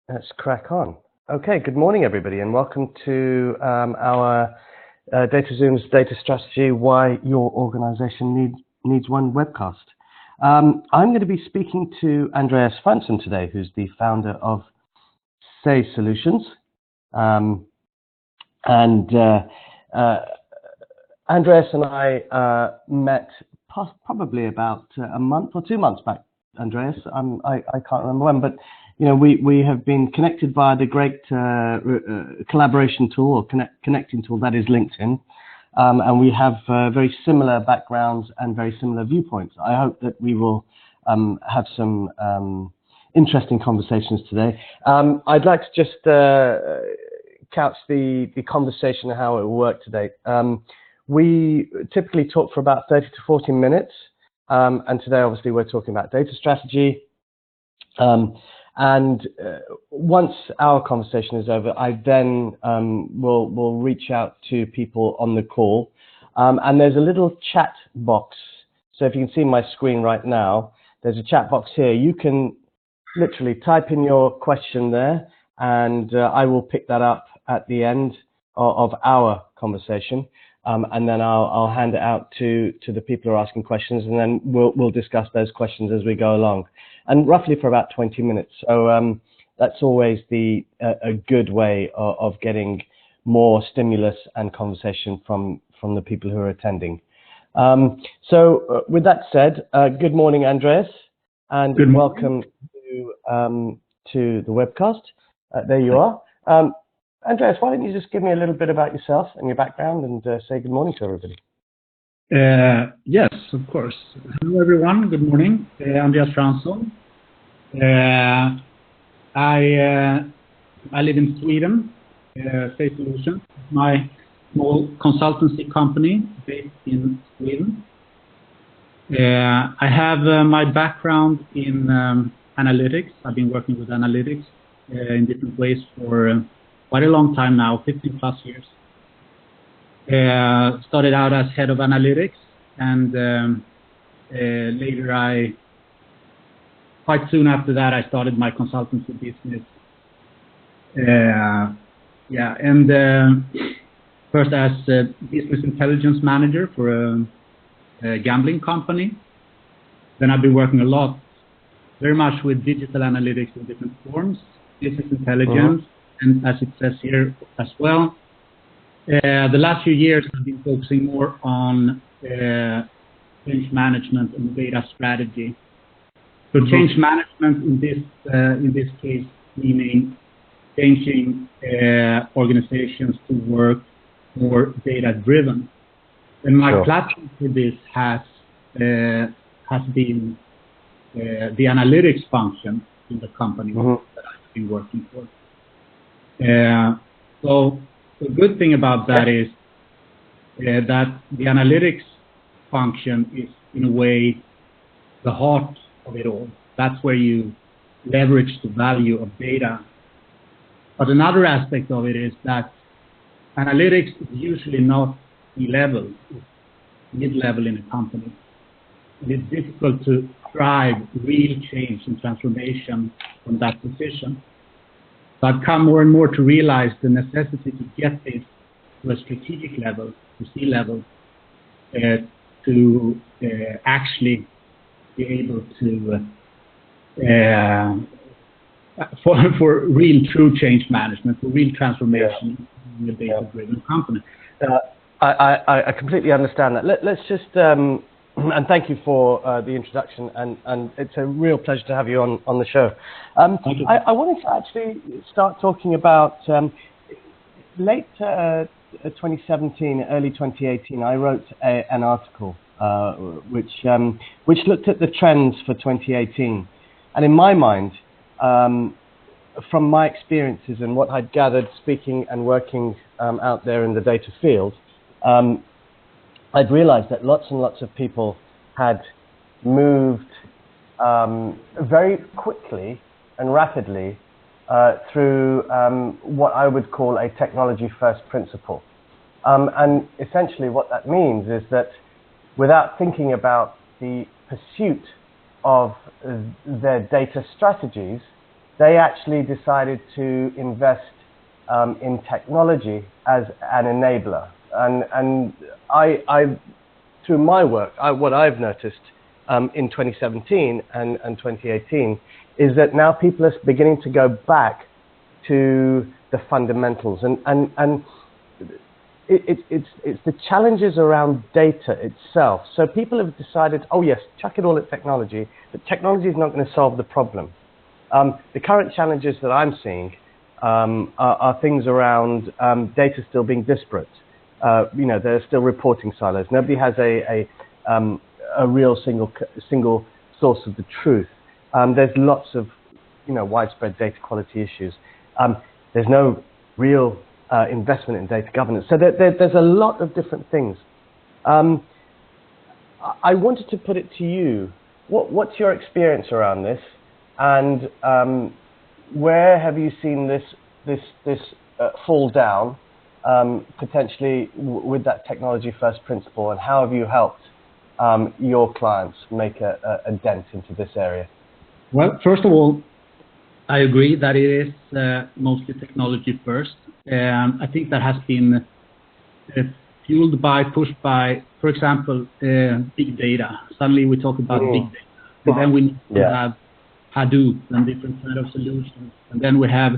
Let's crack on. Okay, good morning, everybody, and welcome to our DataZoom's Data Strategy, Why Your Organization Needs One webcast. I'm going to be speaking to Andreas Fransson today, who's the founder of Say Solutions. Andreas and I met probably about a month or 2 months back, Andreas. I can't remember when, but you know, we have been connected via the great collaboration tool or connecting tool that is LinkedIn, and we have very similar backgrounds and very similar viewpoints. I hope that we will have some interesting conversations today. I'd like to just couch the conversation and how it will work today. We typically talk for about 30 to 40 minutes, and today obviously we're talking about data strategy. Once our conversation is over, I then will reach out to people on the call. And there's a little chat box. So if you can see my screen right now, there's a chat box here. You can literally type in your question there, and I will pick that up at the end of our conversation. And then I'll hand it out to the people who are asking questions, and then we'll discuss those questions as we go along, and roughly for about 20 minutes. So that's always a good way of getting more stimulus and conversation from the people who are attending. So with that said, good morning, Andreas, and welcome to the webcast. There you are. Andreas, why don't you just give me a little bit about yourself and your background and say good morning to everybody. Yes, of course. Hello, everyone. Good morning. Andreas Fransson. I live in Sweden. Say Solutions, my small consultancy company based in Sweden. I have my background in analytics. I've been working with analytics in different ways for quite a long time now, 15 plus years. Started out as head of analytics, and later quite soon after that, I started my consultancy business. First as a business intelligence manager for a gambling company. Then I've been working a lot, very much with digital analytics in different forms, business intelligence, and as it says here as well, the last few years I've been focusing more on change management and data strategy. So change management in this case meaning changing organizations to work more data driven. And my platform for this has been the analytics function in the company that I've been working for. So the good thing about that is that the analytics function is in a way the heart of it all. That's where you leverage the value of data. But another aspect of it is that analytics is usually not C-level, it's mid-level in a company. And it's difficult to drive real change and transformation from that position. So I've come more and more to realize the necessity to get this to a strategic level, to C-level, to actually be able to, for real true change management, for real transformation in a data-driven company. I completely understand that. Let's just, and thank you for the introduction, and it's a real pleasure to have you on the show. Thank you. I wanted to actually start talking about late 2017, early 2018. I wrote an article which looked at the trends for 2018, and in my mind, from my experiences and what I'd gathered speaking and working out there in the data field, I'd realized that lots and lots of people had moved very quickly and rapidly through what I would call a technology-first principle. And essentially what that means is that without thinking about the pursuit of their data strategies, they actually decided to invest in technology as an enabler. And I through my work, what I've noticed in 2017 and 2018 is that now people are beginning to go back to the fundamentals, and it's the challenges around data itself. So people have decided, oh yes, chuck it all at technology, but technology is not going to solve the problem. The current challenges that I'm seeing are things around data still being disparate. There are still reporting silos. Nobody has a real single source of the truth. There's lots of widespread data quality issues. There's no real investment in data governance. So there's a lot of different things. I wanted to put it to you. What's your experience around this, and where have you seen this fall down potentially with that technology first principle, and how have you helped your clients make a dent into this area? Well, first of all, I agree that it is mostly technology first. I think that has been pushed by, for example, big data. Suddenly we talk about big data, and then we need to have Hadoop and different kind of solutions. And then we have,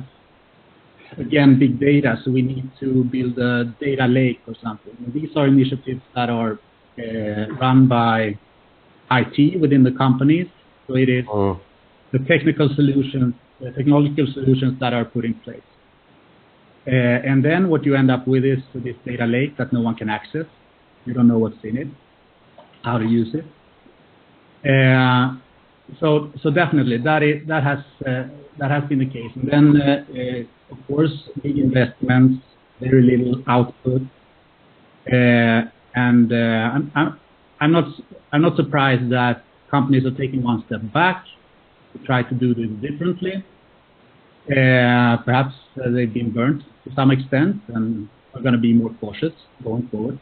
again, big data, so we need to build a data lake or something. And these are initiatives that are run by IT within the companies. So it is the technical solutions, the technological solutions that are put in place. And then what you end up with is this data lake that no one can access. You don't know what's in it, how to use it. So definitely that has been the case. And then of course big investments, very little output, and I'm not surprised that companies are taking one step back to try to do this differently. Perhaps they've been burnt to some extent and are going to be more cautious going forward.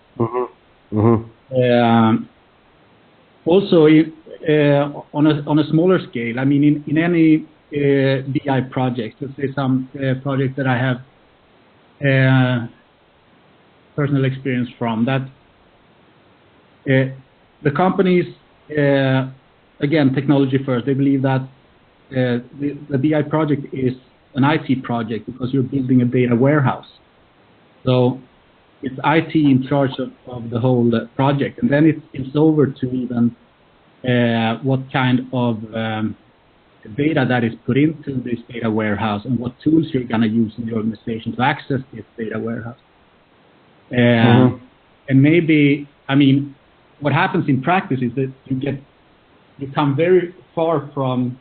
Also, on a smaller scale, I mean, in any BI project, let's say some project that I have personal experience from, that the companies, again, technology first, they believe that the BI project is an IT project because you're building a data warehouse. So it's IT in charge of the whole project, and then it's over to even what kind of data that is put into this data warehouse and what tools you're going to use in the organization to access this data warehouse. And maybe, I mean, what happens in practice is that you come very far from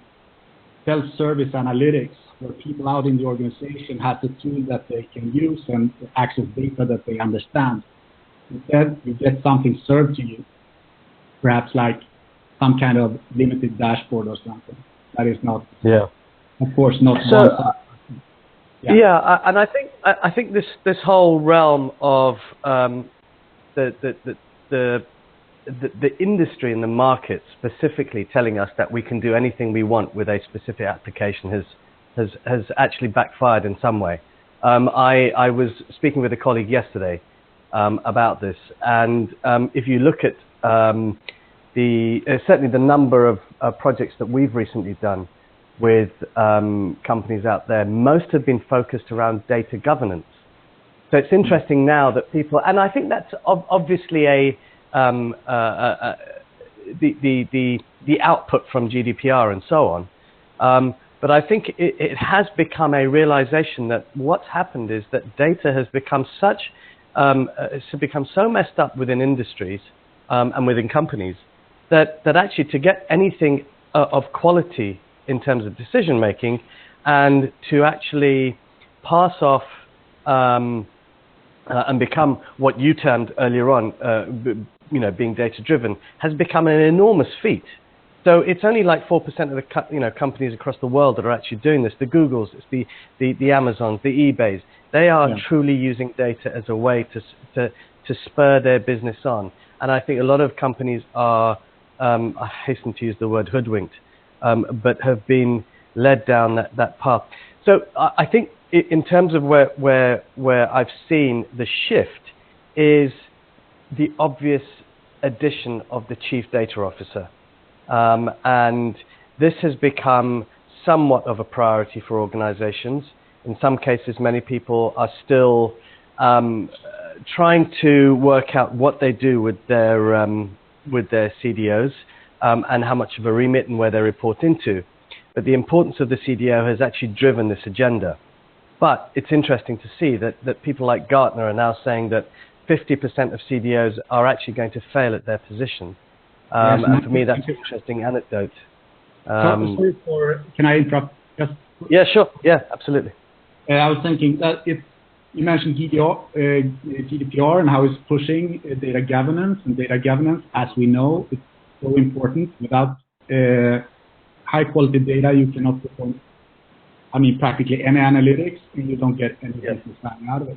self-service analytics, where people out in the organization have the tool that they can use and access data that they understand. Instead, you get something served to you, perhaps like some kind of limited dashboard or something. That is not, of course, not. So, and I think this whole realm of the industry and the market specifically telling us that we can do anything we want with a specific application has actually backfired in some way. I was speaking with a colleague yesterday about this, and if you look at certainly the number of projects that we've recently done with companies out there, most have been focused around data governance. So it's interesting now that people, and I think that's obviously the output from GDPR and so on. But I think it has become a realization that what's happened is that data has become so messed up within industries and within companies that actually to get anything of quality in terms of decision making and to actually pass off and become what you termed earlier on, being data driven, has become an enormous feat. So it's only like 4% of the companies across the world that are actually doing this. The Googles, it's the Amazons, the eBays. They are truly using data as a way to spur their business on. And I think a lot of companies are, I hasten to use the word hoodwinked, but have been led down that path. So I think in terms of where I've seen the shift is the obvious addition of the Chief Data Officer. And this has become somewhat of a priority for organizations. In some cases, many people are still trying to work out what they do with their CDOs and how much of a remit and where they report into. But the importance of the CDO has actually driven this agenda. But it's interesting to see that people like Gartner are now saying that 50% of CDOs are actually going to fail at their position. Yes, and for me, that's an interesting anecdote. Can I interrupt? Just yeah, sure. Yeah, absolutely. I was thinking that if you mentioned GDPR and how it's pushing data governance, and data governance, as we know, is so important. Without high quality data, you cannot perform, practically any analytics, and you don't get any business value out of it.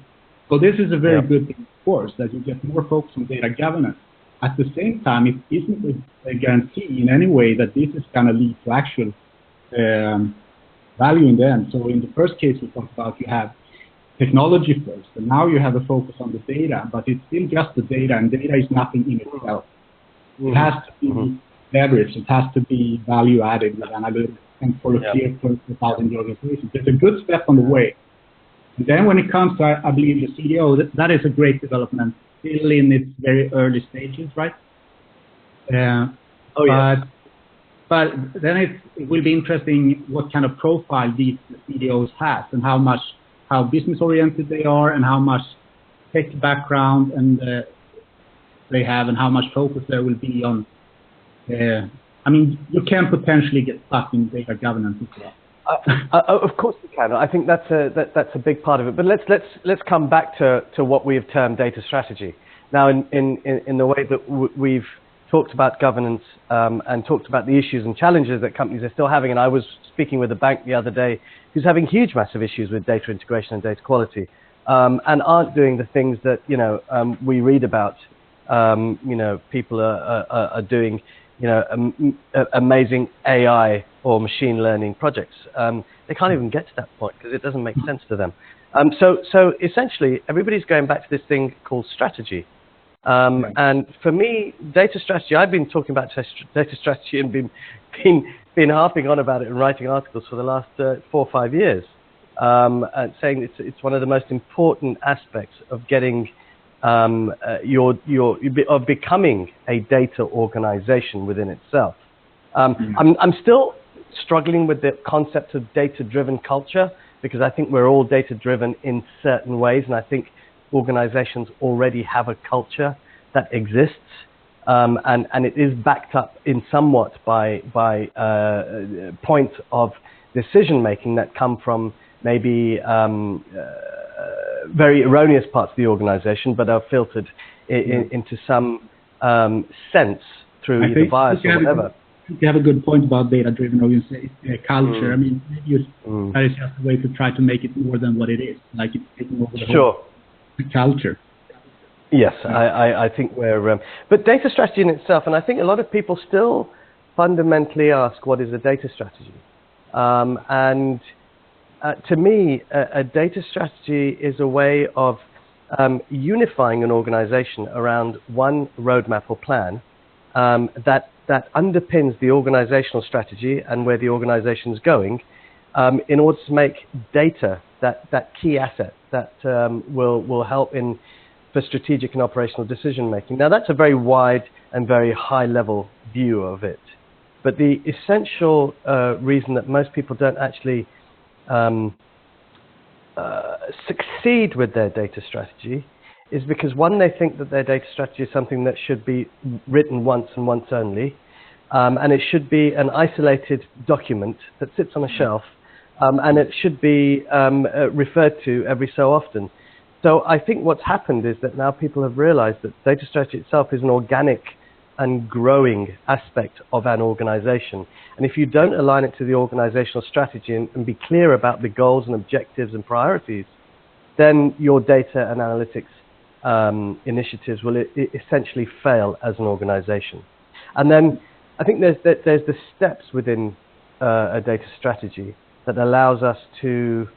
So this is a very good thing, of course, that you get more focus on data governance. At the same time, it isn't a guarantee in any way that this is going to lead to actual value in the end. So in the first case we talked about, you have technology first, and now you have a focus on the data, but it's still just the data, and data is nothing in itself. It has to be leveraged, it has to be value added with analytics, and for a clear purpose out in the organization. It's a good step on the way. And then when it comes to, I believe, the CDO, that is a great development, still in its very early stages, right? But then it will be interesting what kind of profile these CDOs have, and how business-oriented they are, and how much tech background and they have, and how much focus there will be on. You can potentially get stuck in data governance as well. Of course you can. I think that's a big part of it. But let's come back to what we have termed data strategy. Now, in the way that we've talked about governance and talked about the issues and challenges that companies are still having, and I was speaking with a bank the other day who's having huge, massive issues with data integration and data quality, and aren't doing the things that we read about. People are doing amazing AI or machine learning projects. They can't even get to that point because it doesn't make sense to them. So essentially, everybody's going back to this thing called strategy. And for me, data strategy, I've been talking about data strategy and been harping on about it and writing articles for the last 4 or 5 years, and saying it's one of the most important aspects of getting of becoming a data organization within itself. I'm still struggling with the concept of data-driven culture, because I think we're all data-driven in certain ways, and I think organizations already have a culture that exists, and it is backed up in somewhat by points of decision-making that come from maybe very erroneous parts of the organization, but are filtered into some sense through either bias or whatever. You have a good point about data-driven organization culture. Maybe that is just a way to try to make it more than what it is, like it's taking over the whole culture. Yes, I think we're... but data strategy in itself, and I think a lot of people still fundamentally ask, what is a data strategy? And to me, a data strategy is a way of unifying an organization around one roadmap or plan that underpins the organizational strategy and where the organization is going, in order to make data that key asset that will help for strategic and operational decision making. Now, that's a very wide and very high level view of it, but the essential reason that most people don't actually succeed with their data strategy is because, one, they think that their data strategy is something that should be written once and once only, and it should be an isolated document that sits on a shelf, and it should be referred to every so often. So I think what's happened is that now people have realized that data strategy itself is an organic and growing aspect of an organization. And if you don't align it to the organizational strategy and be clear about the goals and objectives and priorities, then your data and analytics initiatives will essentially fail as an organization. And then I think there's the steps within a data strategy that allows us to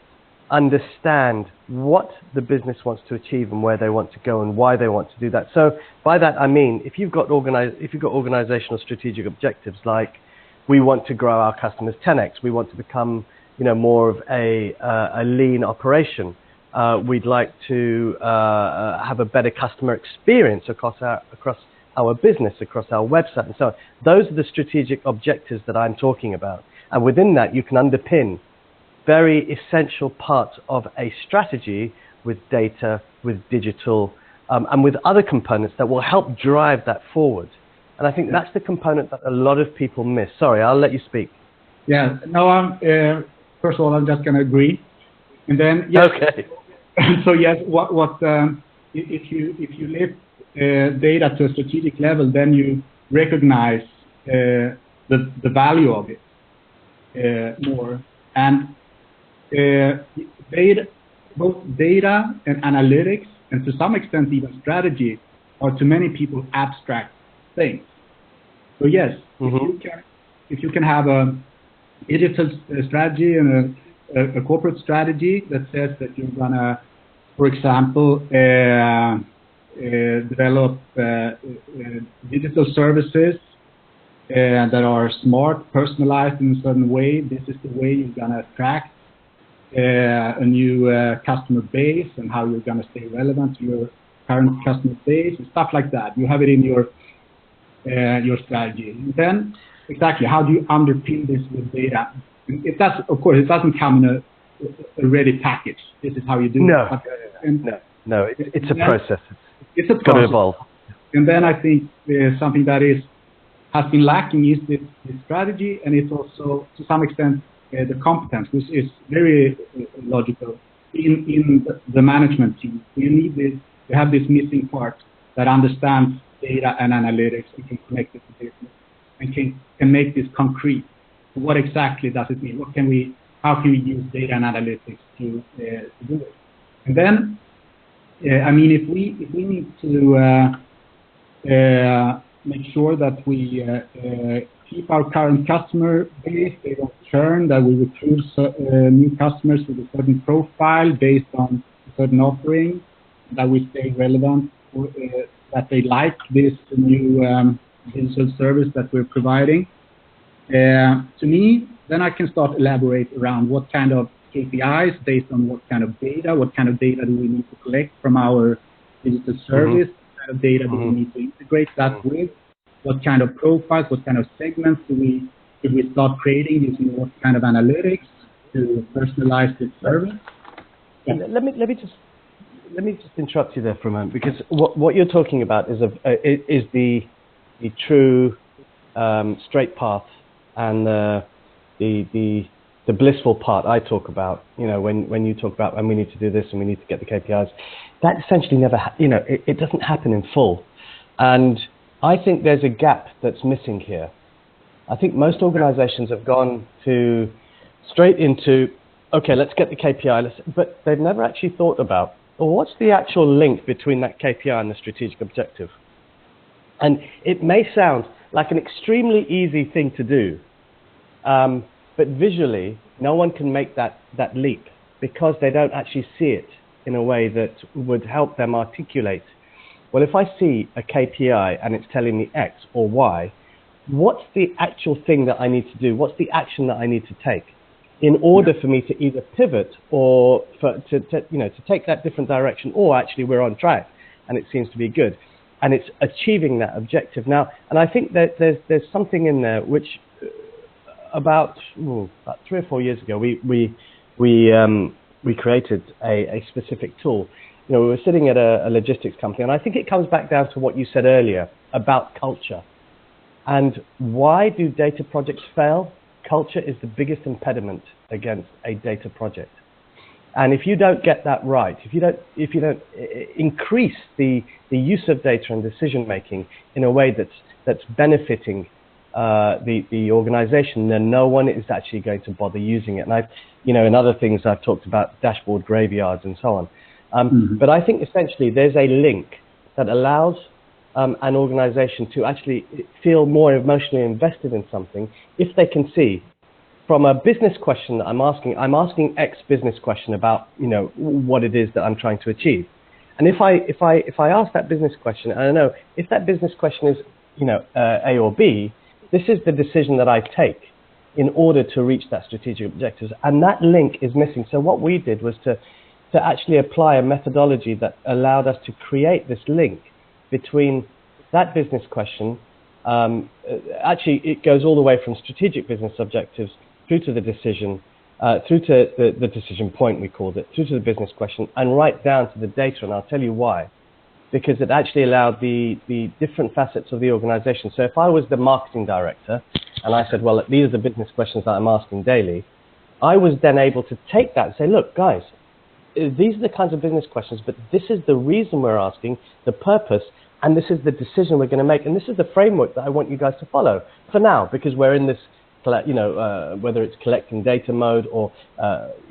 understand what the business wants to achieve and where they want to go and why they want to do that. So by that I mean, if you've got organizational strategic objectives, like we want to grow our customers 10x, we want to become more of a lean operation, we'd like to have a better customer experience across our business, across our website and so on. Those are the strategic objectives that I'm talking about, and within that you can underpin very essential parts of a strategy with data, with digital, and with other components that will help drive that forward. And I think that's the component that a lot of people miss. Sorry, I'll let you speak. Yeah, no, first of all, I'm just going to agree. And then, yes, okay. So yes, if you lift data to a strategic level, then you recognize the value of it more. And both data and analytics, and to some extent even strategy, are to many people abstract things. So yes, if you can have a digital strategy and a corporate strategy that says that you're gonna, for example, develop digital services that are smart, personalized in a certain way. This is the way you're gonna attract a new customer base, and how you're going to stay relevant to your current customer base, and stuff like that. You have it in your strategy. And then, exactly, how do you underpin this with data? It does, of course, it doesn't come in a ready package. This is how you do it. No, it's a process. It's a process. Got to evolve. And then I think something that has been lacking is this strategy, and it's also, to some extent, the competence, which is very logical in the management team. You have this missing part that understands data and analytics, and can connect it to business, and can make this concrete. What exactly does it mean? How can we use data and analytics to do it? And then, if we need to make sure that we keep our current customer base, they don't churn, that we recruit new customers with a certain profile based on a certain offering, that we stay relevant, that they like this new digital service that we're providing. To me, then I can start elaborate around what kind of KPIs, based on what kind of data do we need to collect from our digital service, what kind of data do we need to integrate that with, what kind of profiles, what kind of segments should we start creating using what kind of analytics to personalize this service. Yeah. Let me just interrupt you there for a moment, because what you're talking about is the true straight path and the blissful part I talk about. When you talk about, and we need to do this and we need to get the KPIs, that essentially never it doesn't happen in full. And I think there's a gap that's missing here. I think most organizations have gone straight into, okay, let's get the KPI, but they've never actually thought about, well, what's the actual link between that KPI and the strategic objective? And it may sound like an extremely easy thing to do, but visually, no one can make that leap, because they don't actually see it in a way that would help them articulate, well, if I see a KPI and it's telling me X or Y, what's the actual thing that I need to do? What's the action that I need to take in order for me to either pivot or to take that different direction, or actually we're on track and it seems to be good, and it's achieving that objective now. And I think that there's something in there which about 3 or 4 years ago we created a specific tool. We were sitting at a logistics company, and I think it comes back down to what you said earlier about culture. And why do data projects fail? Culture is the biggest impediment against a data project. And if you don't get that right, if you don't increase the use of data and decision making in a way that's benefiting the organization, then no one is actually going to bother using it. And in other things I've talked about dashboard graveyards and so on. But I think essentially there's a link that allows an organization to actually feel more emotionally invested in something if they can see from a business question that I'm asking X business question about, you know, what it is that I'm trying to achieve. And if I ask that business question, and I know if that business question is, you know, A or B, this is the decision that I take in order to reach that strategic objectives. And that link is missing. So what we did was to actually apply a methodology that allowed us to create this link between that business question. Actually, it goes all the way from strategic business objectives through to the decision, through to the decision point, we called it, through to the business question, and right down to the data. And I'll tell you why. Because it actually allowed the different facets of the organization. So if I was the marketing director, and I said, well, these are the business questions that I'm asking daily, I was then able to take that and say, look, guys, these are the kinds of business questions, but this is the reason we're asking, the purpose, and this is the decision we're going to make, and this is the framework that I want you guys to follow for now, because we're in this, you know, whether it's collecting data mode or,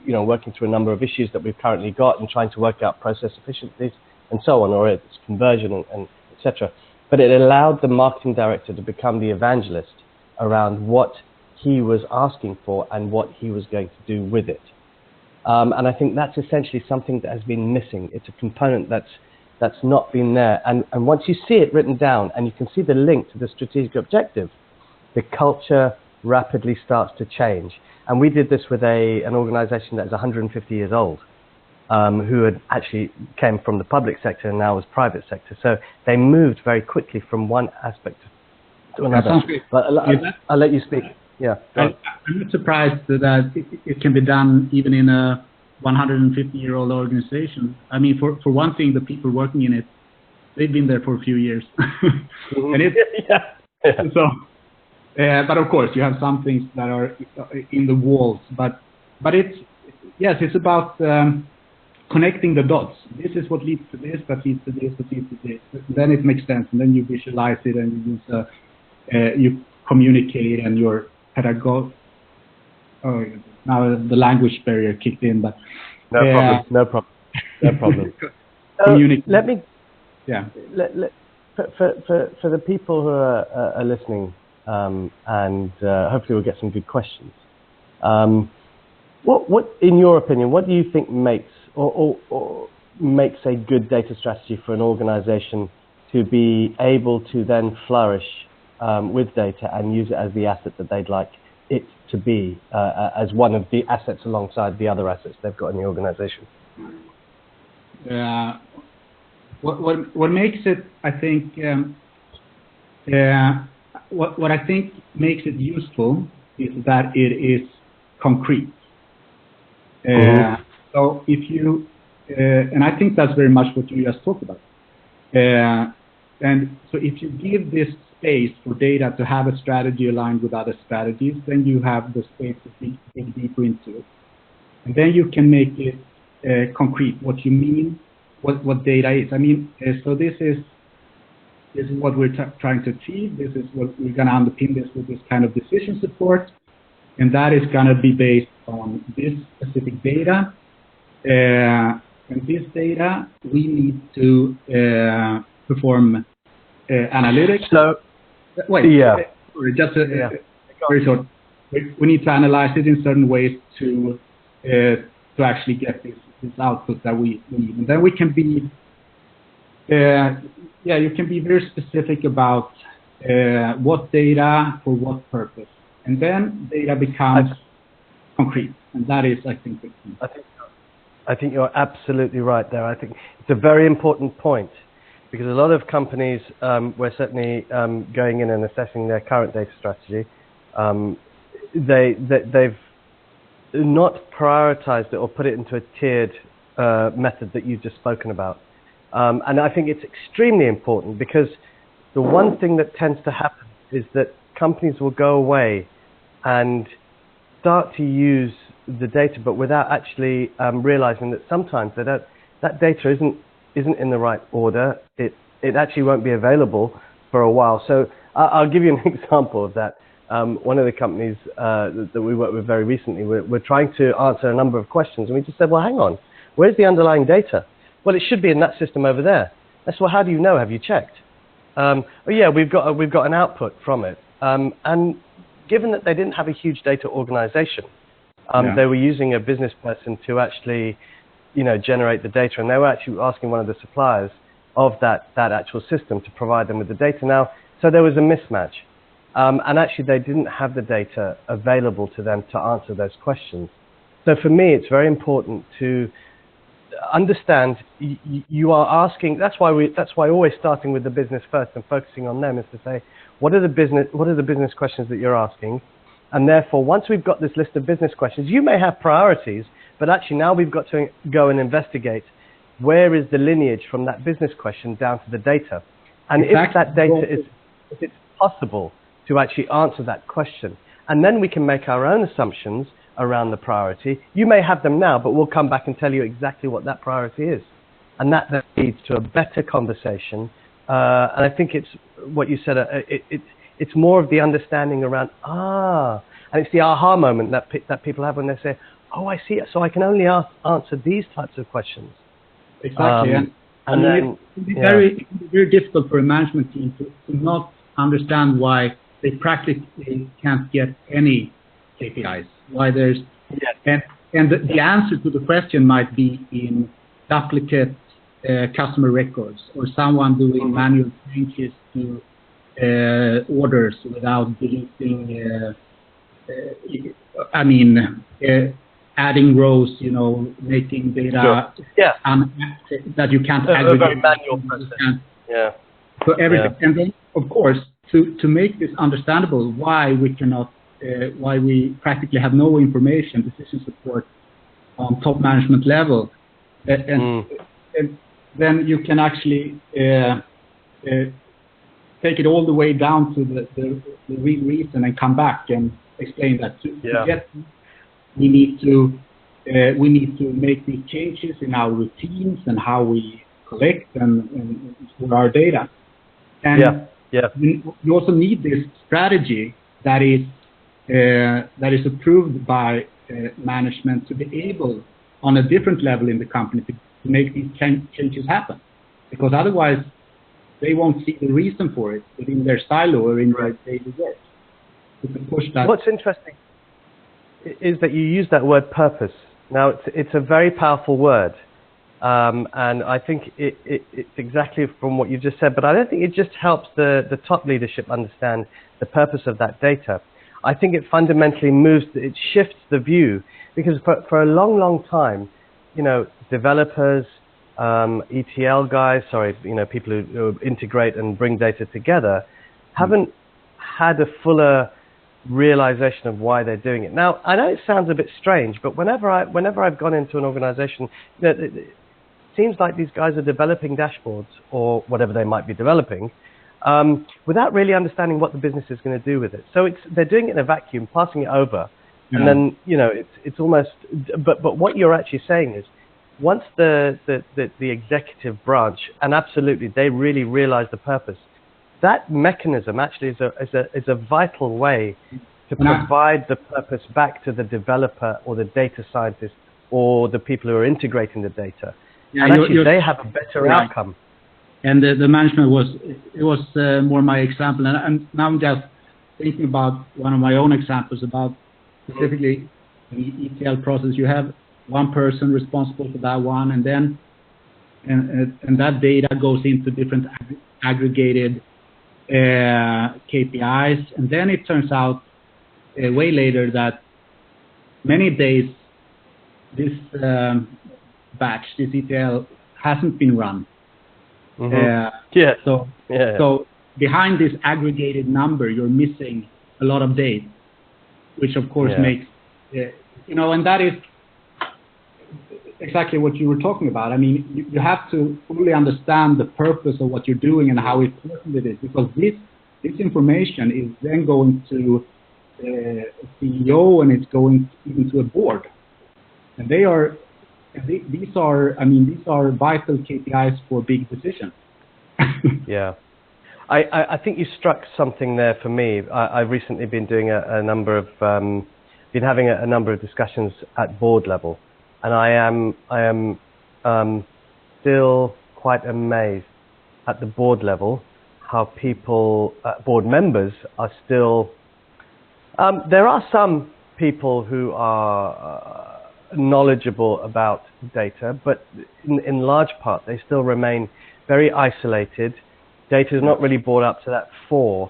you know, working through a number of issues that we've currently got and trying to work out process efficiencies and so on, or it's conversion and et cetera. But it allowed the marketing director to become the evangelist around what he was asking for and what he was going to do with it. And I think that's essentially something that has been missing. It's a component that's not been there. And once you see it written down and you can see the link to the strategic objective, the culture rapidly starts to change. And we did this with an organization that is 150 years old, who had actually came from the public sector and now was private sector. So they moved very quickly from one aspect to another. But I'll let you speak. Yeah. I'm not surprised that it can be done even in a 150-year-old organization. I mean, for one thing, the people working in it, they've been there for a few years. Mm-hmm. And so, but of course, you have some things that are in the walls. But it's, yes, it's about connecting the dots. This is what leads to this, that leads to this, that leads to this. Then it makes sense, and then you visualize it, and you communicate, and your pedagogy. Oh, now the language barrier kicked in, but no problem. Let me. Yeah. For the people who are listening, and hopefully we'll get some good questions. What, in your opinion, what do you think makes or makes a good data strategy for an organization to be able to then flourish with data and use it as the asset that they'd like it to be, as one of the assets alongside the other assets they've got in the organization? What makes it, I think, what I think makes it useful is that it is concrete. So if you, and I think that's very much what you just talked about. And so if you give this space for data to have a strategy aligned with other strategies, then you have the space to dig deeper into it. And then you can make it concrete, what you mean, what data is. I mean, so this is what we're trying to achieve. This is what we're going to underpin this with this kind of decision support. And that is going to be based on this specific data. And this data, we need to perform analytics. So, sorry, just very short. We need to analyze it in certain ways to actually get this output that we need. And then we can be, you can be very specific about what data for what purpose. And then data becomes concrete. And that is, I think, the key. I think you're absolutely right there. I think it's a very important point, because a lot of companies, we're certainly going in and assessing their current data strategy. They've not prioritized it or put it into a tiered method that you've just spoken about. And I think it's extremely important, because the one thing that tends to happen is that companies will go away and start to use the data, but without actually realizing that sometimes that data isn't in the right order. It actually won't be available for a while. So I'll give you an example of that. One of the companies that we worked with very recently, we're trying to answer a number of questions, and we just said, well, hang on, where's the underlying data? Well, it should be in that system over there. That's, well, how do you know? Have you checked? Oh yeah, we've got an output from it. And given that they didn't have a huge data organization, they were using a business person to actually, generate the data, and they were actually asking one of the suppliers of that actual system to provide them with the data. Now, so there was a mismatch, and actually they didn't have the data available to them to answer those questions. So for me, it's very important to understand you are asking. That's why always starting with the business first and focusing on them is to say, what are the business questions that you're asking? And therefore, once we've got this list of business questions, you may have priorities, but actually now we've got to go and investigate where is the lineage from that business question down to the data. And if that data if it's possible to actually answer that question, and then we can make our own assumptions around the priority. You may have them now, but we'll come back and tell you exactly what that priority is. And that then leads to a better conversation. And I think it's what you said, it's more of the understanding around, and it's the aha moment that people have when they say, oh, I see it. So I can only answer these types of questions. Exactly. And then, it can be very difficult for a management team to not understand why they practically can't get any KPIs. Why there's and the answer to the question might be in duplicate customer records, or someone doing manual changes to orders without deleting. Adding rows, making data that you can't aggregate. A very manual process. So everything, and then of course to make this understandable, why we practically have no information, decision support on top management level, and then you can actually take it all the way down to the real reason and come back and explain that to get. We need to make these changes in our routines and how we collect and store our data. And you also need this strategy that is approved by management to be able, on a different level in the company, to make these changes happen. Because otherwise, they won't see the reason for it within their silo or in their daily work. What's interesting is that you use that word purpose. Now, it's a very powerful word, and I think it's exactly from what you just said, but I don't think it just helps the top leadership understand the purpose of that data. I think it fundamentally it shifts the view, because for a long, long time, developers, ETL guys, people who integrate and bring data together, haven't had a fuller realization of why they're doing it. Now, I know it sounds a bit strange, but whenever I've gone into an organization, it seems like these guys are developing dashboards or whatever they might be developing without really understanding what the business is going to do with it. So they're doing it in a vacuum, passing it over, and then it's almost. But what you're actually saying is, once the executive branch, and absolutely they really realize the purpose, that mechanism actually is a vital way to provide the purpose back to the developer or the data scientist or the people who are integrating the data. And actually they have a better outcome. And the management was more my example. And now I'm just thinking about one of my own examples about specifically the ETL process. You have one person responsible for that one, and then and that data goes into different aggregated KPIs, and then it turns out way later that many days this batch, this ETL, hasn't been run. So behind this aggregated number, you're missing a lot of data, which of course makes and that is exactly what you were talking about. I mean, you have to fully understand the purpose of what you're doing and how important it is, because this information is then going to a CEO and it's going even to a board, and these are vital KPIs for big decisions. I think you struck something there for me. I've recently been doing a number of having a number of discussions at board level. And I am still quite amazed at the board level how board members are still There are some people who are knowledgeable about data, but in large part they still remain very isolated. Data is not really brought up to that fore.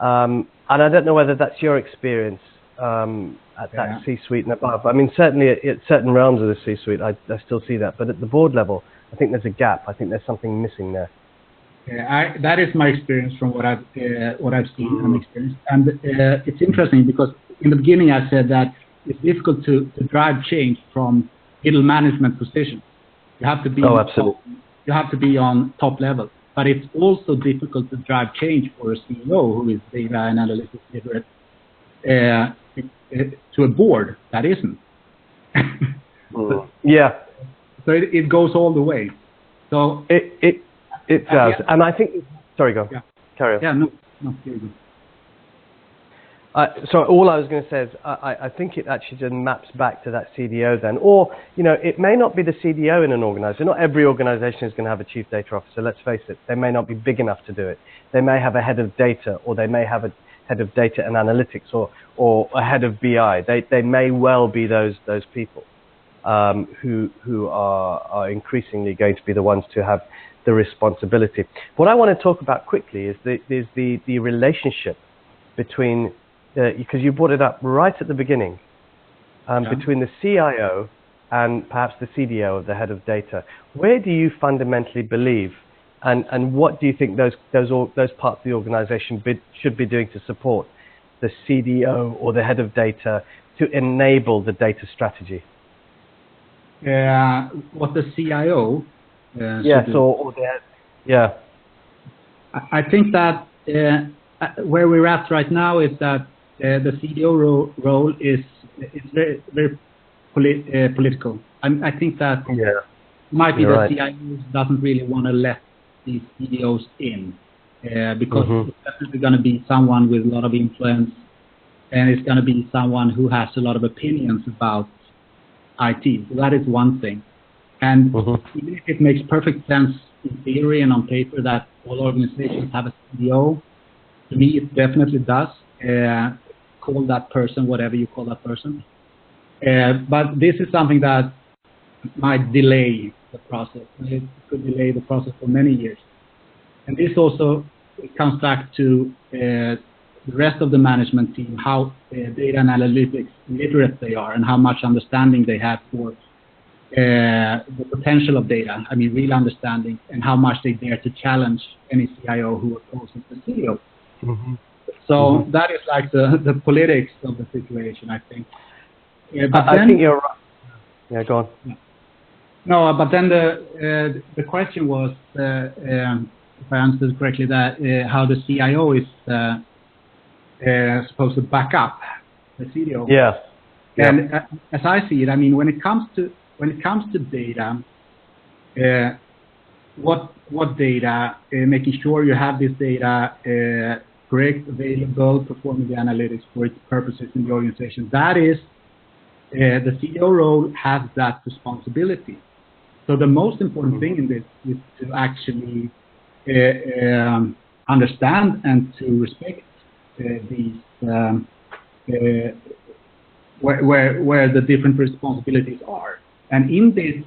And I don't know whether that's your experience at that C-suite and above. I mean, certainly at certain realms of the C-suite, I still see that. But at the board level, I think there's a gap. I think there's something missing there. That is my experience from what I've seen and experienced. And it's interesting because in the beginning I said that it's difficult to drive change from middle management positions. You have to be you have to be on top level. But it's also difficult to drive change for a CEO who is data and analytics literate to a board that isn't. Yeah. So it goes all the way. So it does, and I think. Sorry, go. Yeah. Carry on. Yeah. No. Here you go. So all I was going to say is I think it actually just maps back to that CDO then. Or, it may not be the CDO in an organization. Not every organization is going to have a chief data officer. Let's face it. They may not be big enough to do it. They may have a head of data, or they may have a head of data and analytics, or a head of BI. They may well be those people who are increasingly going to be the ones to have the responsibility. What I want to talk about quickly is the relationship between because you brought it up right at the beginning, between the CIO and perhaps the CDO, the head of data. Where do you fundamentally believe, and what do you think those parts of the organization should be doing to support the CDO or the head of data to enable the data strategy? What the CIO yes, or the head, yeah. I think that where we're at right now is that the CDO role is very, very political. I think that might be the CIO doesn't really want to let these CDOs in because it's definitely going to be someone with a lot of influence, and it's going to be someone who has a lot of opinions about IT. So that is one thing. And even if it makes perfect sense in theory and on paper that all organizations have a CDO, to me it definitely does. Call that person whatever you call that person. But this is something that might delay the process. It could delay the process for many years. And this also comes back to the rest of the management team, how data and analytics literate they are and how much understanding they have for the potential of data. I mean, real understanding, and how much they dare to challenge any CIO who opposes the CEO. So that is like the politics of the situation, I think. But I think you're right. Yeah, go on. No, but then the question was, if I understood correctly, that how the CIO is supposed to back up the CDO. Yeah. And as I see it, I mean, when it comes to data, what data, making sure you have this data correct, available, performing the analytics for its purposes in the organization. That is, the CDO role has that responsibility. So the most important thing in this is to actually understand and to respect these where the different responsibilities are. And in this,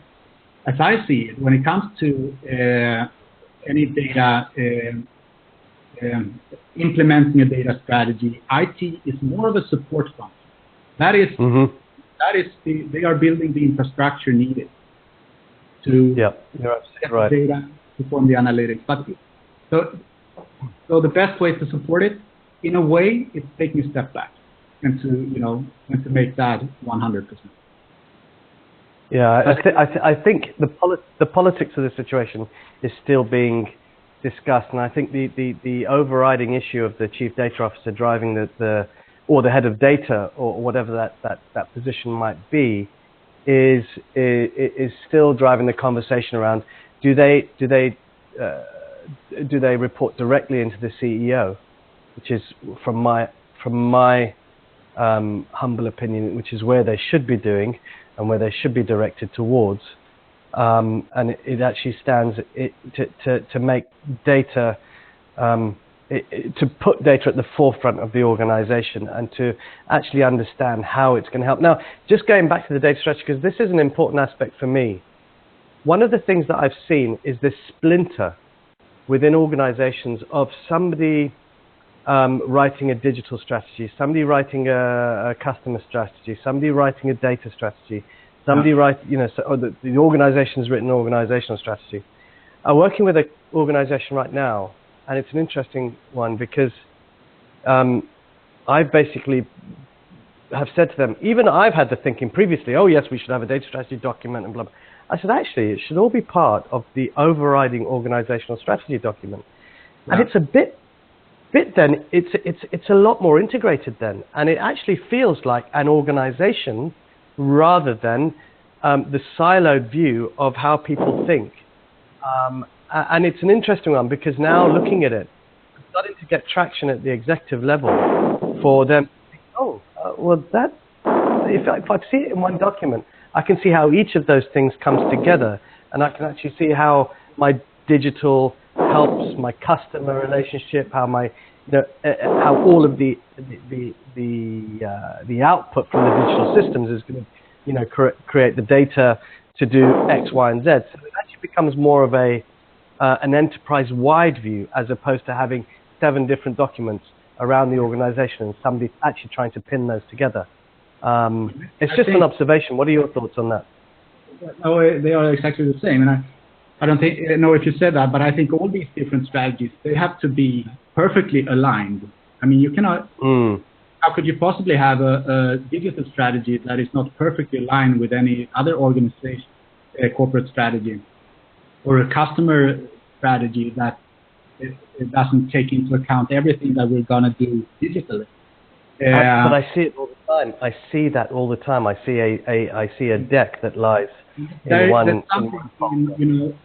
as I see it, when it comes to any data, implementing a data strategy, IT is more of a support function. That is, they are building the infrastructure needed to get the data, perform the analytics. But so the best way to support it, in a way, it's taking a step back and to make that 100%. Yeah, I think the politics of the situation is still being discussed, and I think the overriding issue of the chief data officer driving or the head of data or whatever that position might be is still driving the conversation around do they report directly into the CEO, which is from my humble opinion, which is where they should be doing and where they should be directed towards, and it actually stands to make data to put data at the forefront of the organization and to actually understand how it's going to help. Now, just going back to the data strategy, because this is an important aspect for me. One of the things that I've seen is this splinter within organizations of somebody writing a digital strategy, somebody writing a customer strategy, somebody writing a data strategy, somebody the organization's written an organizational strategy. I'm working with an organization right now, and it's an interesting one because I basically have said to them, even I've had the thinking previously, oh yes, we should have a data strategy document and blah, blah. I said, actually, it should all be part of the overriding organizational strategy document. Yeah. And it's a bit then, it's a lot more integrated then. And it actually feels like an organization rather than the siloed view of how people think. And it's an interesting one because now looking at it, I'm starting to get traction at the executive level for them. If I see it in one document, I can see how each of those things comes together, and I can actually see how my digital helps my customer relationship, how my, how all of the output from the digital systems is going to, create the data to do X, Y, and Z. So it actually becomes more of an enterprise-wide view as opposed to having 7 different documents around the organization and somebody actually trying to pin those together. It's just an observation. What are your thoughts on that? No, they are exactly the same. And I don't know if you said that, but I think all these different strategies, they have to be perfectly aligned. I mean, you cannot, how could you possibly have a digital strategy that is not perfectly aligned with any other organization, corporate strategy, or a customer strategy that it doesn't take into account everything that we're going to do digitally? But I see it all the time. I see that all the time. I see a deck that lies in one.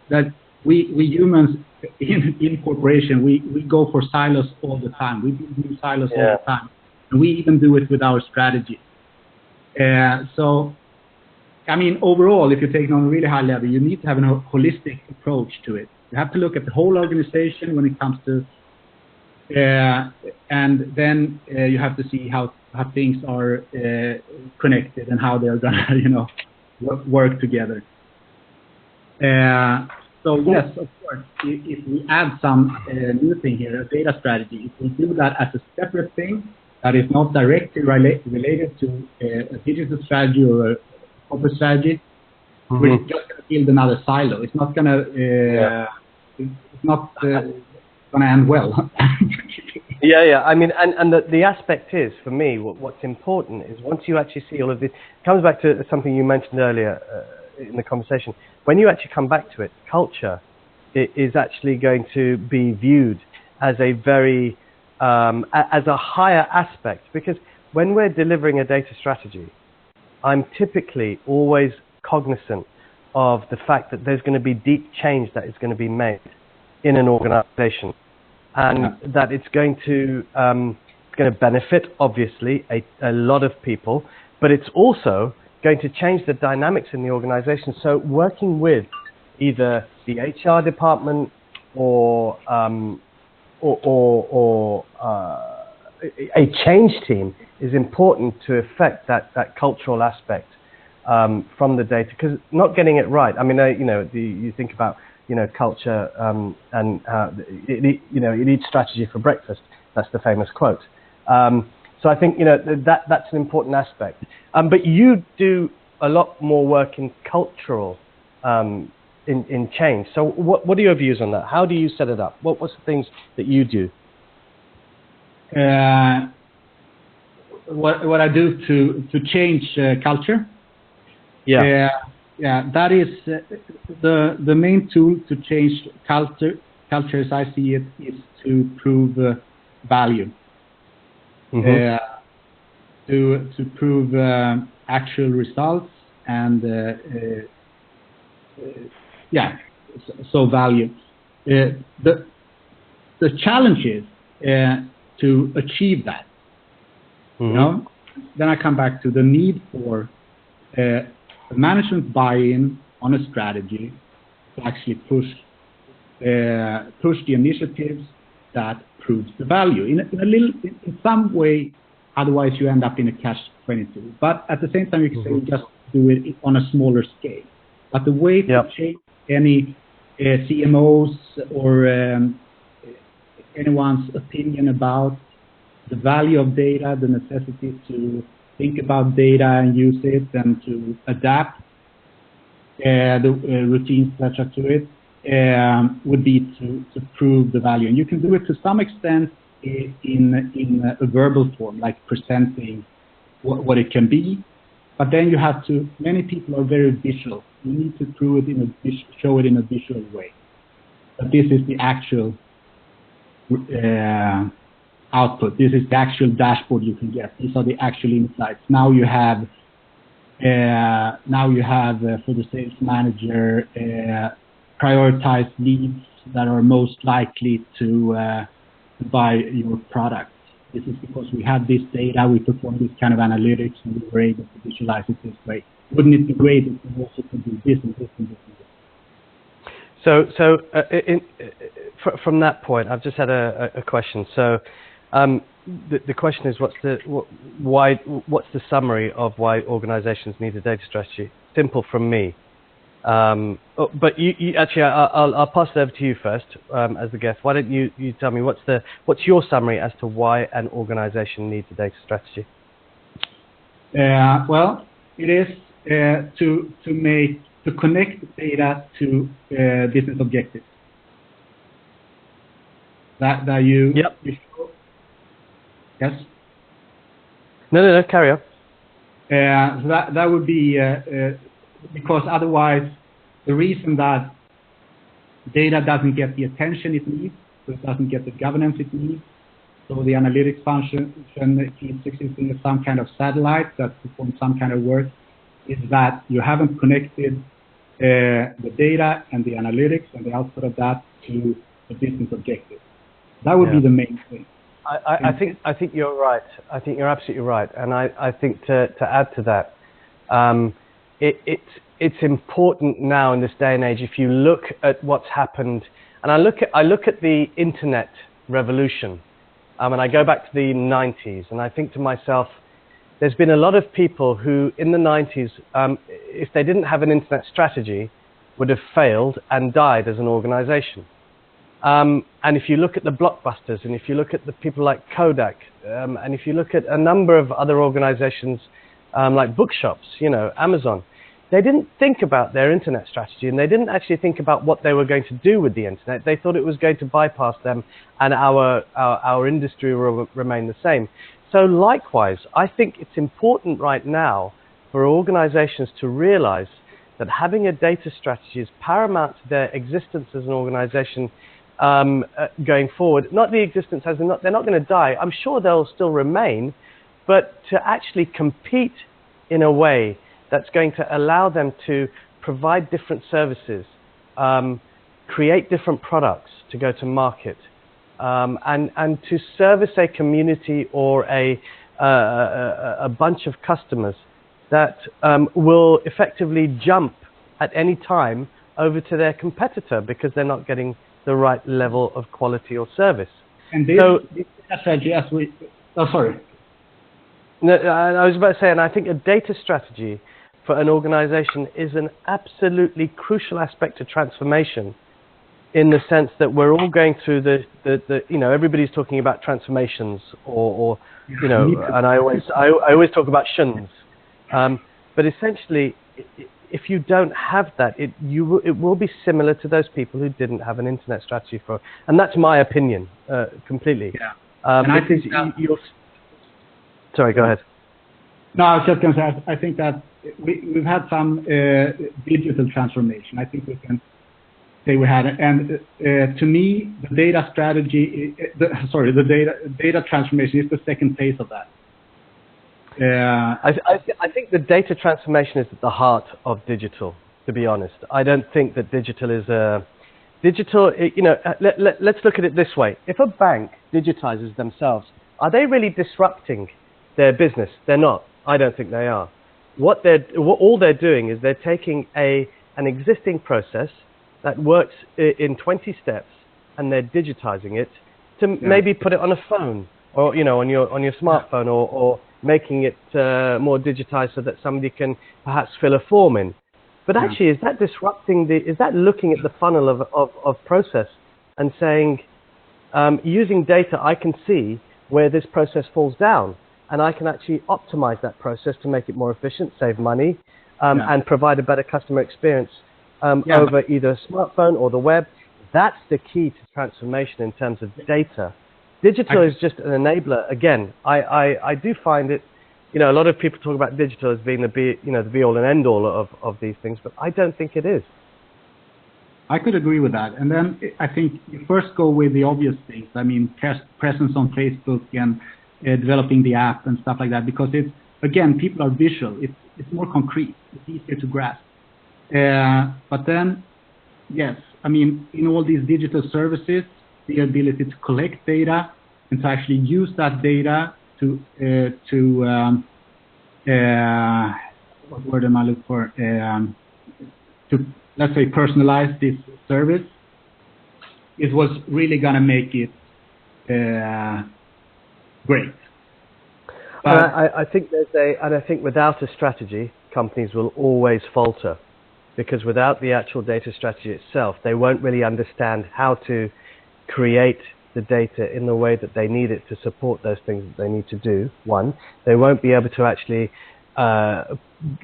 That we humans in corporation, we go for silos all the time. We do silos all the time, and we even do it with our strategy. So, I mean, overall, if you take it on a really high level, you need to have a holistic approach to it. You have to look at the whole organization when it comes to. And then you have to see how things are connected and how they're gonna, work together. So yes, of course, if we add some new thing here, a data strategy, if we do that as a separate thing that is not directly related to a digital strategy or a corporate strategy, we're just gonna build another silo. It's not gonna. It's not. Going to end well. Yeah. I mean, and the aspect is, for me, what's important is once you actually see all of this, it comes back to something you mentioned earlier in the conversation. When you actually come back to it, culture is actually going to be viewed as a very, as a higher aspect, because when we're delivering a data strategy, I'm typically always cognizant of the fact that there's going to be deep change that is going to be made in an organization, and that it's going to benefit, obviously, a lot of people, but it's also going to change the dynamics in the organization. So working with either the HR department or a change team is important to affect that cultural aspect from the data, because not getting it right, I mean, you think about culture, and you eat strategy for breakfast. That's the famous quote. So I think that's an important aspect. But you do a lot more work in cultural, in change. So what are your views on that? How do you set it up? What's the things that you do? What I do to change culture? Yeah, that is the main tool to change culture, as I see it, is to prove value, to prove actual results, and so value. The challenge is to achieve that. Then I come back to the need for management buy-in on a strategy to actually push the initiatives that proves the value. In some way, otherwise you end up in a catch-22. But at the same time, you can say just do it on a smaller scale. But the way to change any CMOs or anyone's opinion about the value of data, the necessity to think about data and use it and to adapt the routines that are to it, would be to prove the value. And you can do it to some extent in a verbal form, like presenting what it can be. But then you have to, many people are very visual. You need to prove it show it in a visual way. But this is the actual output. This is the actual dashboard you can get. These are the actual insights. Now you have for the sales manager prioritized leads that are most likely to buy your product. This is because we had this data, we performed this kind of analytics, and we were able to visualize it this way. Wouldn't it be great if we also could do this and this and this and this? From that point, I've just had a question. So the question is, what's the summary of why organizations need a data strategy? Simple from me. But you actually, I'll pass it over to you first as the guest. Why don't you tell me what's your summary as to why an organization needs a data strategy? Well, it is to connect data to business objectives. That you. Yep. You show. Yes. No. Carry on. So that would be because otherwise, the reason that data doesn't get the attention it needs, so it doesn't get the governance it needs, so the analytics function keeps existing as some kind of satellite that performs some kind of work, is that you haven't connected the data and the analytics and the output of that to the business objective. That would be the main thing. I think you're right. I think you're absolutely right. And I think to add to that, it's important now in this day and age. If you look at what's happened, and I look at the internet revolution, and I go back to the 90s, and I think to myself, there's been a lot of people who in the 90s, if they didn't have an internet strategy, would have failed and died as an organization. And if you look at the blockbusters, and if you look at the people like Kodak, and if you look at a number of other organizations like bookshops, Amazon, they didn't think about their internet strategy, and they didn't actually think about what they were going to do with the internet. They thought it was going to bypass them, and our industry will remain the same. So likewise, I think it's important right now for organizations to realize that having a data strategy is paramount to their existence as an organization going forward. Not the existence as they're not going to die. I'm sure they'll still remain, but to actually compete in a way that's going to allow them to provide different services, create different products to go to market, and to service a community or a bunch of customers that will effectively jump at any time over to their competitor because they're not getting the right level of quality or service. And this strategy, sorry. No, I was about to say, and I think a data strategy for an organization is an absolutely crucial aspect to transformation, in the sense that we're all going through everybody's talking about transformations and I always talk about shuns. But essentially, if you don't have that, it will be similar to those people who didn't have an internet strategy for, and that's my opinion, completely. Yeah. And I think sorry, go ahead. No, I was just going to say, I think that we've had some digital transformation. I think we can say we had it. And to me, the data strategy, the data transformation is the second phase of that. I think the data transformation is at the heart of digital, to be honest. I don't think that digital is let's look at it this way. If a bank digitizes themselves, are they really disrupting their business? They're not. I don't think they are. All they're doing is they're taking an existing process that works in 20 steps, and they're digitizing it to maybe put it on a phone, or on your smartphone, or making it more digitized so that somebody can perhaps fill a form in. But actually, is that disrupting is that looking at the funnel of process and saying, using data, I can see where this process falls down, and I can actually optimize that process to make it more efficient, save money, and provide a better customer experience over either a smartphone or the web. That's the key to transformation in terms of data. Digital is just an enabler. Again, I do find it, a lot of people talk about digital as being the be all and end all of these things, but I don't think it is. I could agree with that. And then I think you first go with the obvious things. I mean, presence on Facebook and developing the app and stuff like that, because it's, again, people are visual. It's more concrete. It's easier to grasp. But then, yes, I mean, in all these digital services, the ability to collect data and to actually use that data to what word am I looking for? To, let's say, personalize this service, it was really going to make it great. I think and I think without a strategy, companies will always falter, because without the actual data strategy itself, they won't really understand how to create the data in the way that they need it to support those things that they need to do. One, they won't be able to actually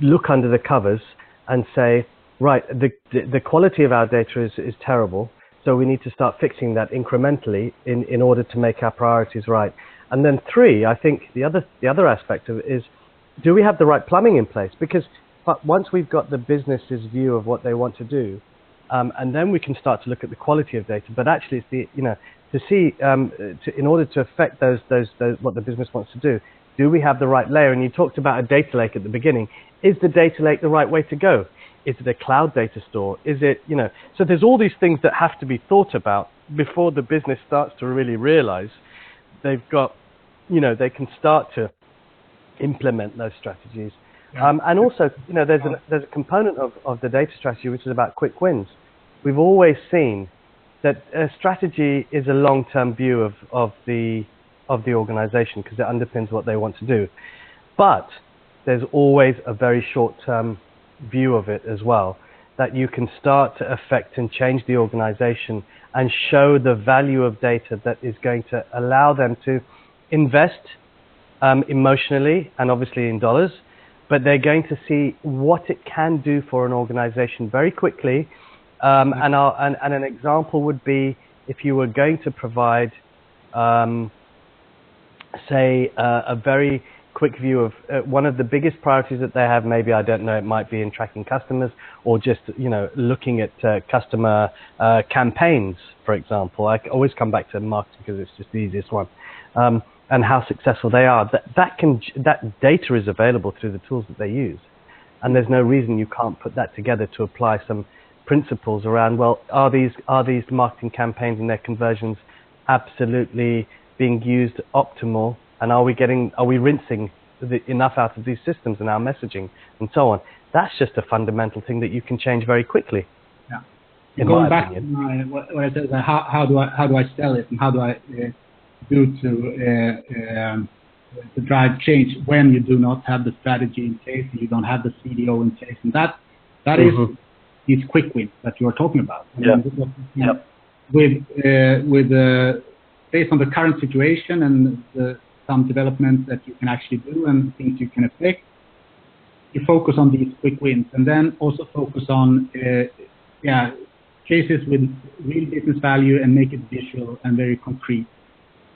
look under the covers and say, right, the quality of our data is terrible, so we need to start fixing that incrementally in order to make our priorities right. And then three, I think the other aspect of it is, do we have the right plumbing in place? Because once we've got the business's view of what they want to do, and then we can start to look at the quality of data. But actually, it's to see in order to affect those what the business wants to do we have the right layer? And you talked about a data lake at the beginning. Is the data lake the right way to go? Is it a cloud data store? Is it, so there's all these things that have to be thought about before the business starts to really realize they've got, they can start to implement those strategies. And also, there's a component of the data strategy which is about quick wins. We've always seen that a strategy is a long-term view of the organization, because it underpins what they want to do. But there's always a very short-term view of it as well, that you can start to affect and change the organization and show the value of data that is going to allow them to invest emotionally and obviously in dollars, but they're going to see what it can do for an organization very quickly. And an example would be if you were going to provide, say, a very quick view of one of the biggest priorities that they have. Maybe, I don't know, it might be in tracking customers, or just looking at customer campaigns, for example. I always come back to marketing because it's just the easiest one, and how successful they are. That data is available through the tools that they use, and there's no reason you can't put that together to apply some principles around, well, are these marketing campaigns and their conversions absolutely being used optimal? And are we rinsing enough out of these systems and our messaging and so on? That's just a fundamental thing that you can change very quickly. Yeah. Going back to what I said, how do I sell it, and how do I do to drive change when you do not have the strategy in place, and you don't have the CDO in place, and that is these quick wins that you are talking about. Based on the current situation and some development that you can actually do and things you can affect, you focus on these quick wins, and then also focus on cases with real business value and make it visual and very concrete.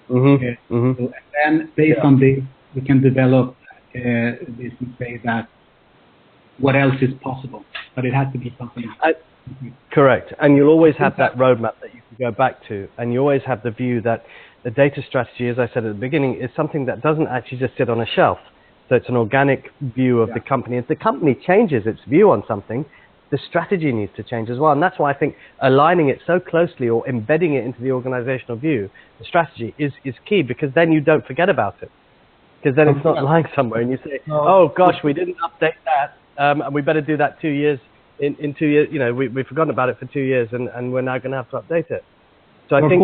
So, and then based on this, we can develop this and say that what else is possible, but it has to be something. Correct. And you'll always have that roadmap that you can go back to, and you always have the view that the data strategy, as I said at the beginning, is something that doesn't actually just sit on a shelf. So it's an organic view of the company. If the company changes its view on something, the strategy needs to change as well. And that's why I think aligning it so closely, or embedding it into the organizational view, the strategy is key, because then you don't forget about it. Because then it's not lying somewhere and you say, oh gosh, we didn't update that, and we better do that 2 years. In 2 years, we've forgotten about it for 2 years, and we're now going to have to update it. So I think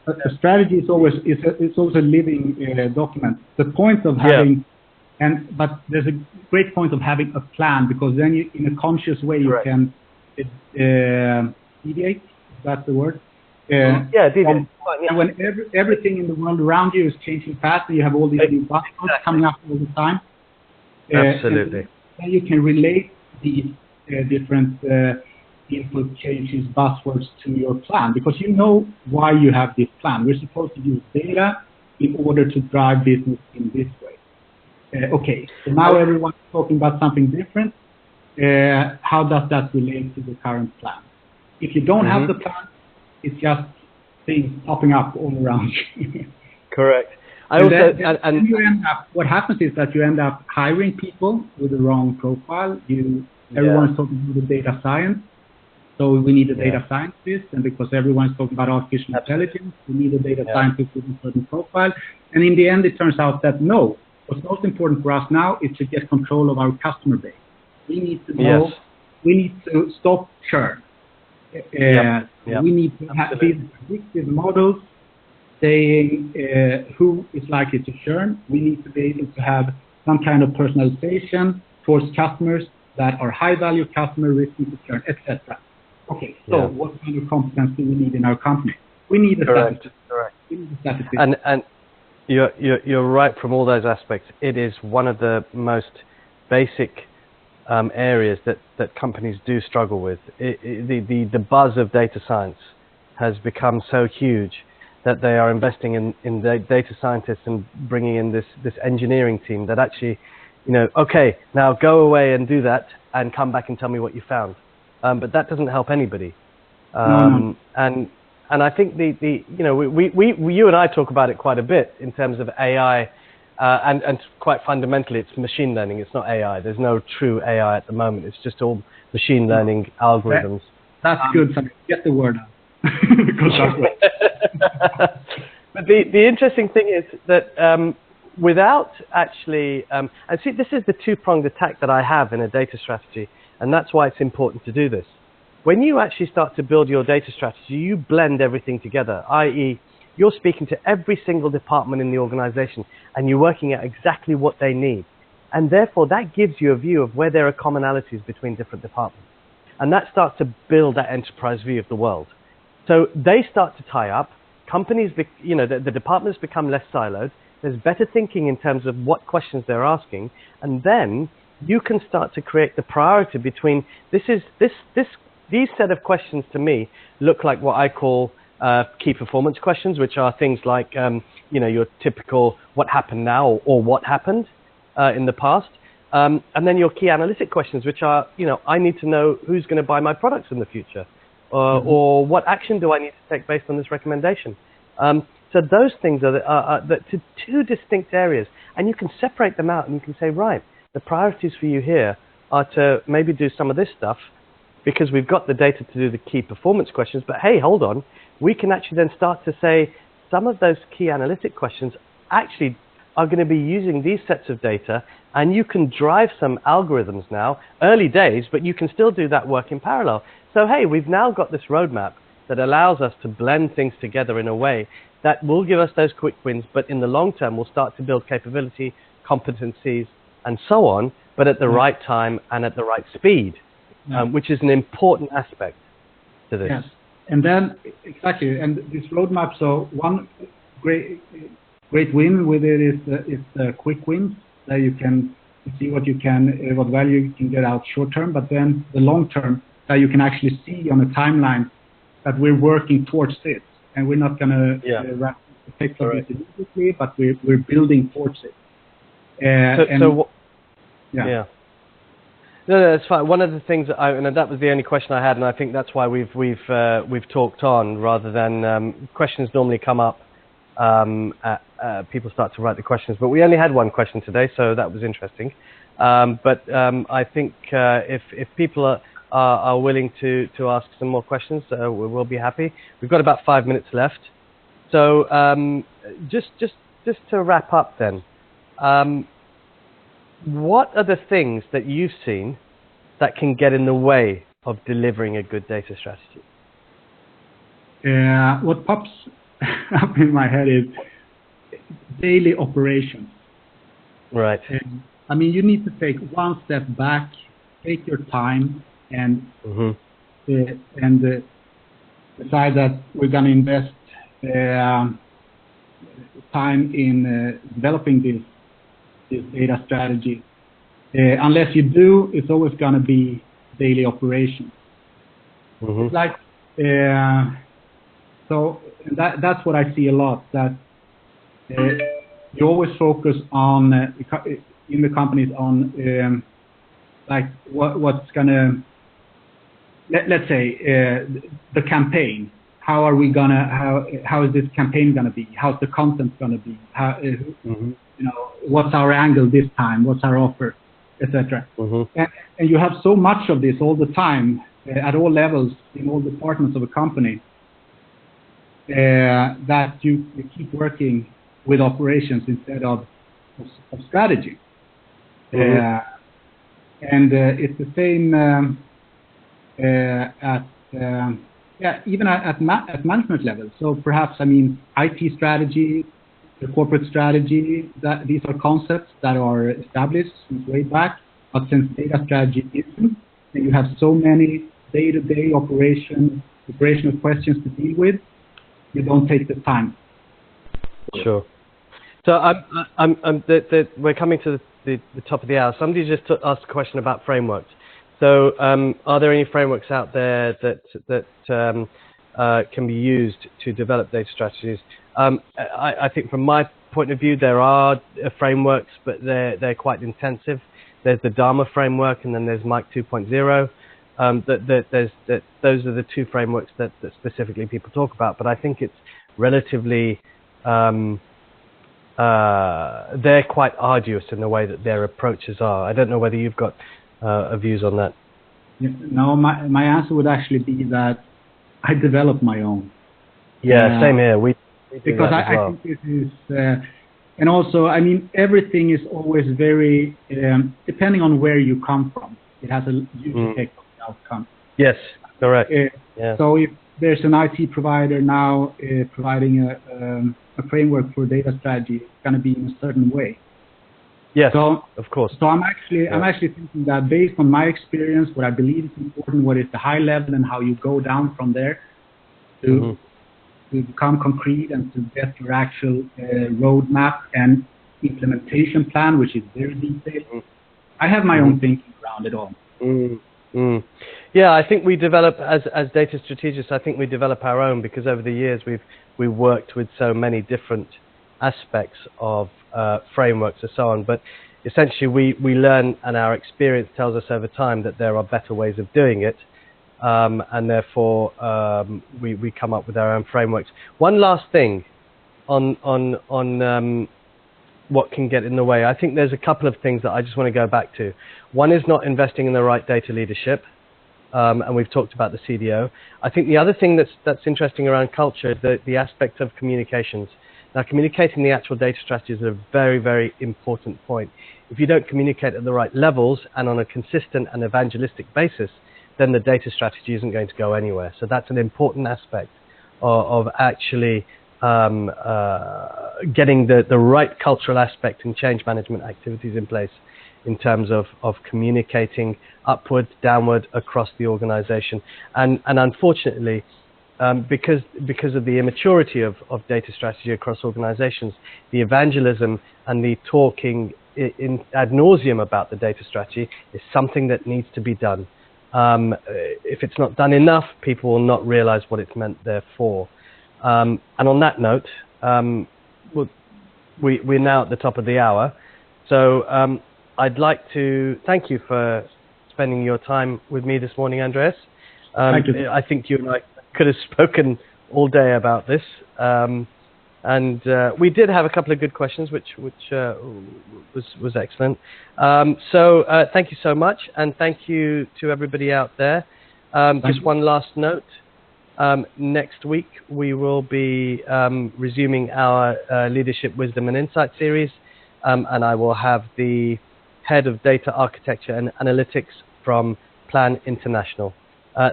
a strategy is always it's also a living document. The point of having but there's a great point of having a plan, because then you, in a conscious way, you can deviate. Is that the word? Deviate. And when everything in the world around you is changing fast, and you have all these new buzzwords coming up all the time. Absolutely. Then you can relate these different input changes, buzzwords to your plan, because you know why you have this plan. We're supposed to use data in order to drive business in this way. Okay, so now everyone's talking about something different. How does that relate to the current plan? If you don't have the plan, it's just things popping up all around you. Correct. And you end up, what happens is that you end up hiring people with the wrong profile. Everyone's talking about the data science, so we need a data scientist, and because everyone's talking about artificial intelligence, we need a data scientist with a certain profile. And in the end, it turns out that no, what's most important for us now is to get control of our customer base. We need to know, we need to stop churn. We need to have these predictive models saying who is likely to churn. We need to be able to have some kind of personalization towards customers that are high-value customer risky to churn, etc. Okay, so what kind of competence do we need in our company? We need a statistician. We need a statistician. And you're right from all those aspects. It is one of the most basic areas that companies do struggle with. The buzz of data science has become so huge that they are investing in the data scientists and bringing in this engineering team that actually, okay, now go away and do that and come back and tell me what you found. But that doesn't help anybody. And I think you and I talk about it quite a bit in terms of AI, and quite fundamentally, it's machine learning. It's not AI. There's no true AI at the moment. It's just all machine learning algorithms. That's good. Get the word out. But the interesting thing is that without actually, and see, this is the two-pronged attack that I have in a data strategy, and that's why it's important to do this. When you actually start to build your data strategy, you blend everything together, i.e., you're speaking to every single department in the organization, and you're working out exactly what they need. And therefore, that gives you a view of where there are commonalities between different departments. And that starts to build that enterprise view of the world. So they start to tie up. Companies, the departments become less siloed. There's better thinking in terms of what questions they're asking. And then you can start to create the priority between these set of questions to me look like what I call key performance questions, which are things like, your typical what happened now or what happened in the past. And then your key analytic questions, which are, I need to know who's going to buy my products in the future, or what action do I need to take based on this recommendation. So those things are two distinct areas, and you can separate them out and you can say, right, the priorities for you here are to maybe do some of this stuff because we've got the data to do the key performance questions, but hey, hold on, we can actually then start to say some of those key analytic questions actually are going to be using these sets of data, and you can drive some algorithms now, early days, but you can still do that work in parallel. So hey, we've now got this roadmap that allows us to blend things together in a way that will give us those quick wins, but in the long term, we'll start to build capability, competencies, and so on, but at the right time and at the right speed, which is an important aspect to this. Yes. And then, exactly, and this roadmap, so one great win with it is the quick wins, that you can see what value you can get out short term, but then the long term, that you can actually see on a timeline that we're working towards this, and we're not going to wrap the effects of it immediately, but we're building towards it. No, that's fine. One of the things and that was the only question I had, and I think that's why we've talked on rather than questions normally come up. People start to write the questions, but we only had one question today, so that was interesting. But I think if people are willing to ask some more questions, we'll be happy. We've got about 5 minutes left, so just to wrap up then. What are the things that you've seen that can get in the way of delivering a good data strategy? What pops up in my head is daily operations. Right. I mean, you need to take one step back, take your time, and decide that we're going to invest time in developing this data strategy. Unless you do, it's always going to be daily operations. It's like so that's what I see a lot, that you always focus on in the companies on like what's gonna let's say the campaign. How are we gonna how is this campaign gonna be? How's the content gonna be? How you know, what's our angle this time? What's our offer, etc. And you have so much of this all the time at all levels in all departments of a company that you keep working with operations instead of strategy. And it's the same even at management level. So perhaps, I mean, IT strategy, the corporate strategy, that these are concepts that are established since way back, but since data strategy isn't, and you have so many day-to-day operational questions to deal with, you don't take the time. Sure. So we're coming to the top of the hour. Somebody just asked a question about frameworks. So are there any frameworks out there that can be used to develop data strategies? I think from my point of view, there are frameworks, but they're quite intensive. There's the Dharma framework, and then there's Mike 2.0. Those are the two frameworks that specifically people talk about. But I think it's relatively they're quite arduous in the way that their approaches are. I don't know whether you've got views on that. No, my answer would actually be that I develop my own. Yeah, same here. We do because that as well. I think this is, and also, I mean, everything is always very depending on where you come from. It has a huge effect on the outcome. Yes, correct. Yeah. So if there's an IT provider now providing a framework for data strategy, it's going to be in a certain way. Yes, so, of course. So I'm actually thinking that based on my experience, what I believe is important, what is the high level, and how you go down from there to become concrete and to get your actual roadmap and implementation plan, which is very detailed. I have my own thinking around it all. Yeah, I think we develop as data strategists. I think we develop our own because over the years we've worked with so many different aspects of frameworks and so on. But essentially, we learn, and our experience tells us over time that there are better ways of doing it, and therefore we come up with our own frameworks. One last thing on what can get in the way. I think there's a couple of things that I just want to go back to. One is not investing in the right data leadership, and we've talked about the CDO. I think the other thing that's interesting around culture is the aspect of communications. Now, communicating the actual data strategy is a very, very important point. If you don't communicate at the right levels and on a consistent and evangelistic basis, then the data strategy isn't going to go anywhere. So that's an important aspect of actually getting the right cultural aspect and change management activities in place in terms of communicating upward, downward, across the organization. And unfortunately, because of the immaturity of data strategy across organizations, the evangelism and the talking in ad nauseum about the data strategy is something that needs to be done. If it's not done enough, people will not realize what it's meant there for. And on that note, we're now at the top of the hour. So I'd like to thank you for spending your time with me this morning, Andreas. Thank you. I think you and I could have spoken all day about this, and we did have a couple of good questions, which was excellent. So thank you so much, and thank you to everybody out there. Just one last note: next week we will be resuming our Leadership, Wisdom, and Insight series, and I will have the head of data architecture and analytics from Plan International.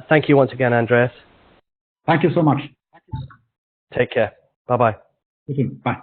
Thank you once again, Andreas. Thank you so much. Take care. Bye. Bye-bye. You too. Bye.